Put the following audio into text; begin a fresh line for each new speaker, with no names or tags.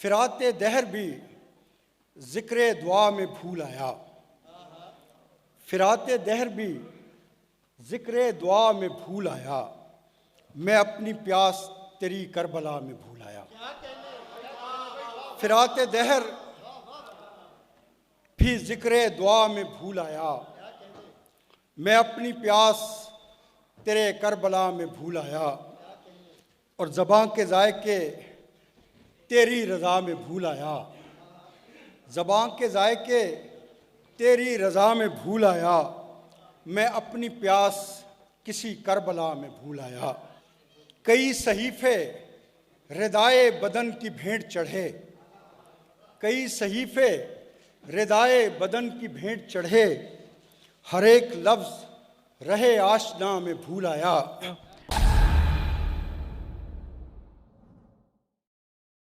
फिराते दहर भी ज़िक्र दुआ में भूल आया। फिराते दहर भी ज़िक्र दुआ में भूल आया। मैं अपनी प्यास तेरी करबला में भूल आया। फिराते दहर भी ज़िक्र दुआ में भूल आया। मैं अपनी प्यास तेरे करबला में भूल आया। और ज़बां के ज़ायके तेरी रज़ा में भूल आया। ज़बां के ज़ायके तेरी रज़ा में भूल आया। मैं अपनी प्यास किसी करबला में भूल आया। कई सहीफ़े रिदाए बदन की भेंट चढ़े। कई सहीफ़े रिदाए बदन की भेंट चढ़े। हर एक लफ्ज़ रहे आशना में भूल आया।